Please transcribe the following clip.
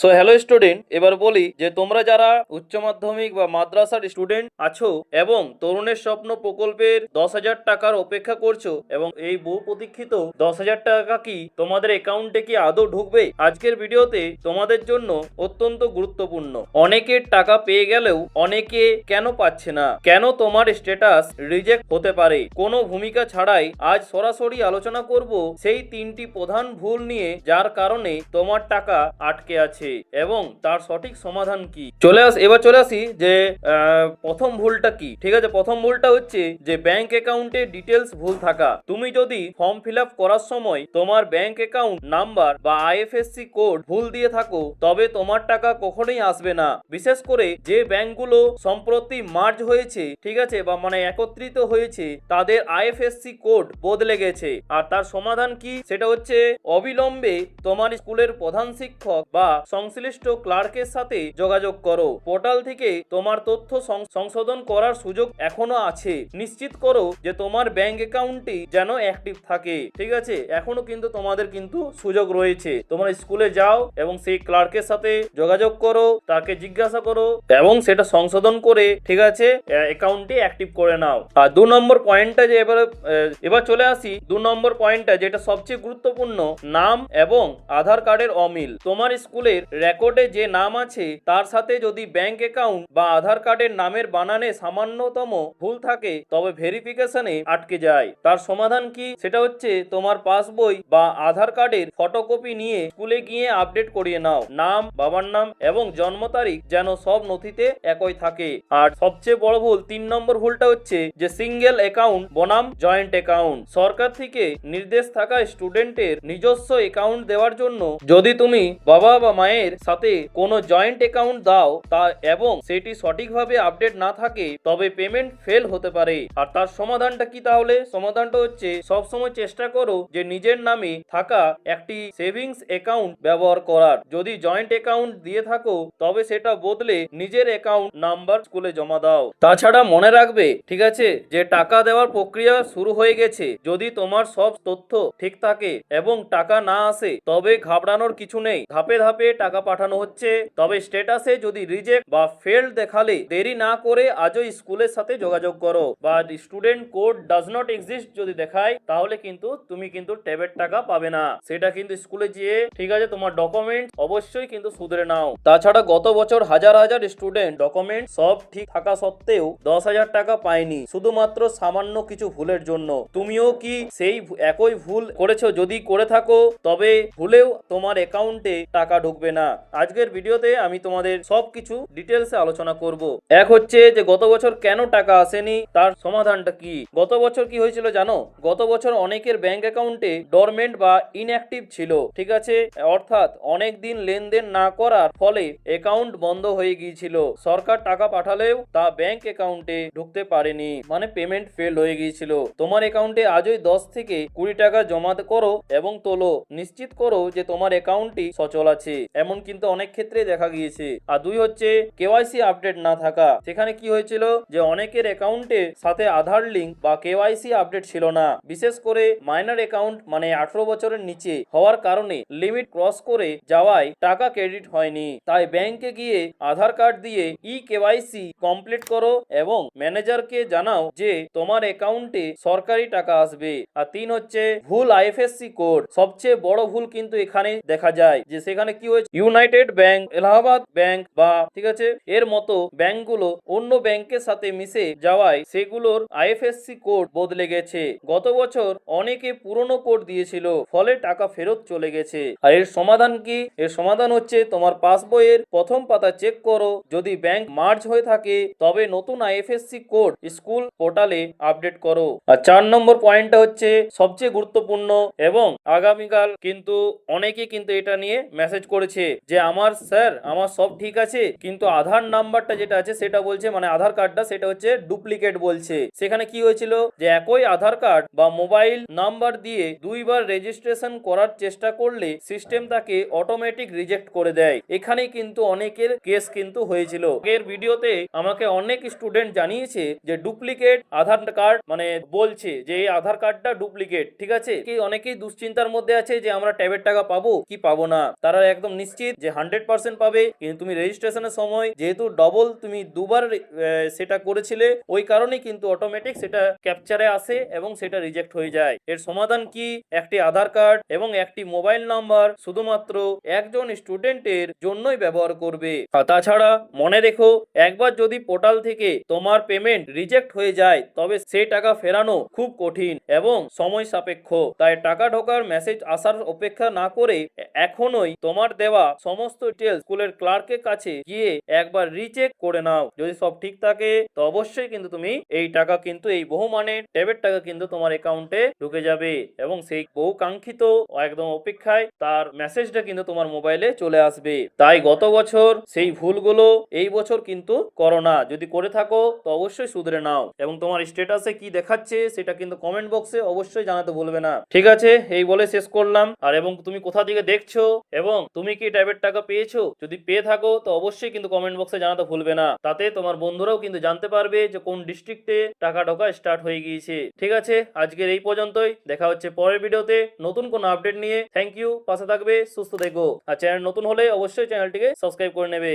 So hello student, এবার বলি যে তোমরা যারা উচ্চ মাধ্যমিক বা মাদ্রাসার স্টুডেন্ট আছো এবং তরুণের স্বপ্ন প্রকল্পের 10,000 টাকার অপেক্ষা করছো এবং এই বহু প্রতীক্ষিত 10,000 টাকা কি তোমাদের অ্যাকাউন্টে কি আদৌ ঢুকবে? আজকের ভিডিওতে তোমাদের জন্য অত্যন্ত গুরুত্বপূর্ণ। অনেকের টাকা পেয়ে গেলেও অনেকে কেন পাচ্ছে না, কেন তোমার স্ট্যাটাস রিজেক্ট হতে পারে, কোনো ভূমিকা ছাড়াই আজ সরাসরি আলোচনা করব সেই 3টি প্রধান ভুল নিয়ে যার কারণে তোমার টাকা আটকে আছে এবং তার সঠিক সমাধান কি। এবার চলে আসি যে প্রথম ভুলটা কি। ঠিক আছে, প্রথম ভুলটা হচ্ছে যে ব্যাংক অ্যাকাউন্টে ডিটেলস ভুল থাকা। তুমি যদি ফর্ম ফিল আপ করার সময় তোমার ব্যাংক অ্যাকাউন্ট নাম্বার বা আইএফএসসি কোড ভুল দিয়ে থাকো তবে তোমার টাকা কখনোই আসবে না। বিশেষ করে যে ব্যাংকগুলো সম্প্রতি মার্জ হয়েছে, ঠিক আছে, বা মানে একত্রিত হয়েছে, তাদের আইএফএসসি কোড বদলে গেছে। আর তার সমাধান কি, সেটা হচ্ছে অবিলম্বে তোমার স্কুলের প্রধান শিক্ষক বা সংশ্লিষ্ট ক্লার্কের সাথে যোগাযোগ করো। পোর্টাল থেকে তোমার তথ্য সংশোধন করার সুযোগ এখনো আছে। নিশ্চিত করো যে তোমার ব্যাংক অ্যাকাউন্টটি যেন অ্যাক্টিভ থাকে। ঠিক আছে, এখনো কিন্তু তোমাদের কিন্তু সুযোগ রয়েছে। তোমরা স্কুলে যাও এবং সেই ক্লার্কের সাথে যোগাযোগ করো, তাকে জিজ্ঞাসা করো এবং সেটা সংশোধন করে, ঠিক আছে, অ্যাকাউন্টটি অ্যাক্টিভ করে নাও। আর 2 নম্বর পয়েন্টটা যে এবার চলে আসি 2 নম্বর পয়েন্টটা, যেটা সবচেয়ে গুরুত্বপূর্ণ, নাম এবং আধার কার্ডের অমিল। তোমার স্কুলের রেকর্ডে যে নাম আছে তার সাথে যদি ব্যাংক অ্যাকাউন্ট বা আধার কার্ডের নামের বানানে সামান্যতম ভুল থাকে তবে ভেরিফিকেশনে আটকে যায়। তার সমাধান কি, সেটা হচ্ছে তোমার পাসবই বা আধার কার্ডের ফটোকপি নিয়ে স্কুলে গিয়ে আপডেট করিয়ে নাও। নাম, বাবার নাম এবং জন্ম তারিখ যেন সব নথিতে একই থাকে। আর সবচেয়ে বড় ভুল 3 নম্বর ভুলটা হচ্ছে যে সিঙ্গেল অ্যাকাউন্ট বনাম জয়েন্ট অ্যাকাউন্ট। সরকার থেকে নির্দেশ থাকা স্টুডেন্টের নিজস্ব অ্যাকাউন্ট দেওয়ার জন্য যদি তুমি বাবা বা মায়ের সাথে কোনো জয়েন্ট অ্যাকাউন্ট দাও তা এবং সেটি সঠিকভাবে আপডেট না থাকে তবে পেমেন্ট ফেল হতে পারে। আর তার সমাধানটা কি তাহলে? সমাধানটা হচ্ছে সবসময় চেষ্টা করো যে নিজের নামে থাকা একটি সেভিংস অ্যাকাউন্ট ব্যবহার করার। যদি জয়েন্ট অ্যাকাউন্ট দিয়ে থাকো তবে সেটা বদলে নিজের অ্যাকাউন্ট নাম্বার স্কুলে জমা দাও। তাছাড়া মনে রাখবে, ঠিক আছে, যে টাকা দেওয়ার প্রক্রিয়া শুরু হয়ে গেছে। যদি তোমার সব তথ্য ঠিক থাকে এবং টাকা না আসে তবে ঘাবড়ানোর কিছু নেই। ধাপে ধাপে টাকা পাঠানো হচ্ছে। তবে স্ট্যাটাসে যদি রিজেক্ট বা ফেলড দেখালে দেরি না করে আজই স্কুলের সাথে যোগাযোগ করো। বা student code does not exist যদি দেখায় তাহলে কিন্তু তুমি কিন্তু ট্যাবের টাকা পাবে না। সেটা কিন্তু স্কুলে গিয়ে, ঠিক আছে, তোমার ডকুমেন্ট অবশ্যই কিন্তু শুধরে নাও। তাছাড়া গত বছর হাজার হাজার স্টুডেন্ট ডকুমেন্ট সব ঠিক থাকা সত্ত্বেও 10,000 টাকা পায়নি শুধুমাত্র সামান্য কিছু ভুলের জন্য। তুমিও কি সেই একই ভুল করেছো? যদি করে থাকো তবে ভুলেও তোমার অ্যাকাউন্টে টাকা ঢুকবে না। আজকের ভিডিওতে আমি তোমাদের সবকিছু ডিটেলসে আলোচনা করব। এক হচ্ছে যে গত বছর কেন টাকা আসেনি, তার সমাধানটা কি। গত বছর কি হয়েছিল জানো? গত বছর অনেকের ব্যাংক অ্যাকাউন্টে ডরমেন্ট বা ইনঅ্যাক্টিভ ছিল, ঠিক আছে, অর্থাৎ অনেক দিন লেনদেন না করার ফলে অ্যাকাউন্ট বন্ধ হয়ে গিয়েছিল। সরকার টাকা পাঠালেও তা ব্যাংক অ্যাকাউন্টে ঢুকতে পারেনি, মানে পেমেন্ট ফেল হয়ে গিয়েছিল। তোমার অ্যাকাউন্টে আজই 10 থেকে 20 টাকা জমা করো এবং তোলো। নিশ্চিত করো যে তোমার অ্যাকাউন্টটি সচল আছে। এমন কিন্তু অনেক ক্ষেত্রে দেখা গিয়েছে। আর 2 হচ্ছে কেওয়াইসি আপডেট না থাকা। সেখানে কি হয়েছিল যে অনেকের অ্যাকাউন্টের সাথে আধার লিংক বা কেওয়াইসি আপডেট ছিল না। বিশেষ করে মাইনর অ্যাকাউন্ট, মানে 18 বছরের নিচে হওয়ার কারণে লিমিট ক্রস করে যাওয়ায় টাকা ক্রেডিট হয়নি। তাই ব্যাংকে গিয়ে আধার কার্ড দিয়ে কেওয়াইসি কমপ্লিট করো এবং ম্যানেজারকে জানাও যে তোমার অ্যাকাউন্টে সরকারি টাকা আসবে। আর 3 হচ্ছে ভুল আইএফএসসি কোড। সবচেয়ে বড় ভুল কিন্তু এখানে দেখা যায় যে সেখানে কি হয়েছে, ইউনাইটেড ব্যাংক, এলাহাবাদ ব্যাংক বা, ঠিক আছে, এর মতো ব্যাংকগুলো অন্য ব্যাংকের সাথে মিশে যাওয়ায় সেগুলোর আইএফএসসি কোড বদলে গেছে। গত বছর অনেকে পুরনো কোড দিয়েছিল, ফলে টাকা ফেরত চলে গেছে। আর এর সমাধান কি? এর সমাধান হচ্ছে তোমার পাসবইয়ের প্রথম পাতা চেক করো। যদি ব্যাংক মার্জ হয়ে থাকে তবে নতুন আইএফএসসি কোড স্কুল পোর্টালে আপডেট করো। আর 4 নম্বর পয়েন্টটা হচ্ছে সবচেয়ে গুরুত্বপূর্ণ এবং আগামীকাল কিন্তু অনেকে কিন্তু এটা নিয়ে মেসেজ করেছে যে আমার স্যার, আমার সব ঠিক আছে কিন্তু আধার নাম্বারটা যেটা আছে সেটা বলছে, মানে আধার কার্ডটা, সেটা হচ্ছে ডুপ্লিকেট বলছে। সেখানে কি হয়েছিল যে একই আধার কার্ড বা মোবাইল নাম্বার দিয়ে 2 বার রেজিস্ট্রেশন করার চেষ্টা করলে সিস্টেম তাকে অটোমেটিক রিজেক্ট করে দেয়। এখানেই কিন্তু অনেকের কেস কিন্তু হয়েছিল। এর ভিডিওতে আমাকে অনেক স্টুডেন্ট জানিয়েছে যে ডুপ্লিকেট আধার কার্ড, মানে বলছে যে এই আধার কার্ডটা ডুপ্লিকেট। ঠিক আছে, কি অনেকেই দুশ্চিন্তার মধ্যে আছে যে আমরা ট্যাবের টাকা পাবো কি পাবো না। তারা একদম নিশ্চিত যে 100% পাবে, কিন্তু তুমি রেজিস্ট্রেশনের সময় যেহেতু ডবল তুমি দুবার সেটা করেছিলে, ওই কারণেই কিন্তু অটোমেটিক সেটা ক্যাপচারে আসে এবং সেটা রিজেক্ট হয়ে যায়। এর সমাধান কি? একটি আধার কার্ড এবং একটি মোবাইল নাম্বার শুধুমাত্র একজন স্টুডেন্টের জন্যই ব্যবহার করবে। আর তাছাড়া মনে রেখো, একবার যদি পোর্টাল থেকে তোমার পেমেন্ট রিজেক্ট হয়ে যায় তবে সেই টাকা ফেরানো খুব কঠিন এবং সময় সাপেক্ষ। তাই টাকা ঢোকার মেসেজ আসার অপেক্ষা না করে এখনই তোমার দেওয়া সমস্ত ডিটেলস স্কুলের ক্লার্কের কাছে গিয়ে একবার রিচেক করে নাও। যদি সব ঠিক থাকে তো অবশ্যই কিন্তু তুমি এই টাকা কিন্তু এই বহুমানের ডেবিট টাকা কিন্তু তোমার অ্যাকাউন্টে ঢুকে যাবে এবং সেই বহু কাঙ্ক্ষিত একদম অপেক্ষায় তার মেসেজটা কিন্তু তোমার মোবাইলে চলে আসবে। তাই গত বছর সেই ভুলগুলো এই বছর কিন্তু করো না। যদি করে থাকো তো অবশ্যই শুধরে নাও এবং তোমার স্ট্যাটাসে কি দেখাচ্ছে সেটা কিন্তু কমেন্ট বক্সে অবশ্যই জানাতে ভুলবে না। ঠিক আছে, এই বলে শেষ করলাম। আর এবং তুমি কোথা থেকে দেখছো এবং তুমি কি ডেবিট টাকা পেয়েছো, যদি পেয়ে থাকো তো অবশ্যই কিন্তু কমেন্ট বক্সে জানাতে ভুলবে না। তাতে তোমার বন্ধুরাও কিন্তু জানতে পারবে যে কোন ডিস্ট্রিক্টে টাকা ঢোকা স্টার্ট হয়ে গিয়েছে। ঠিক আছে, আজকের এই পর্যন্তই। দেখা হচ্ছে পরের ভিডিওতে নতুন কোনো আপডেট নিয়ে। থ্যাংক ইউ, পাশে থাকবে, সুস্থ থেকো। আর চ্যানেল নতুন হলে অবশ্যই চ্যানেলটিকে সাবস্ক্রাইব করে নেবে।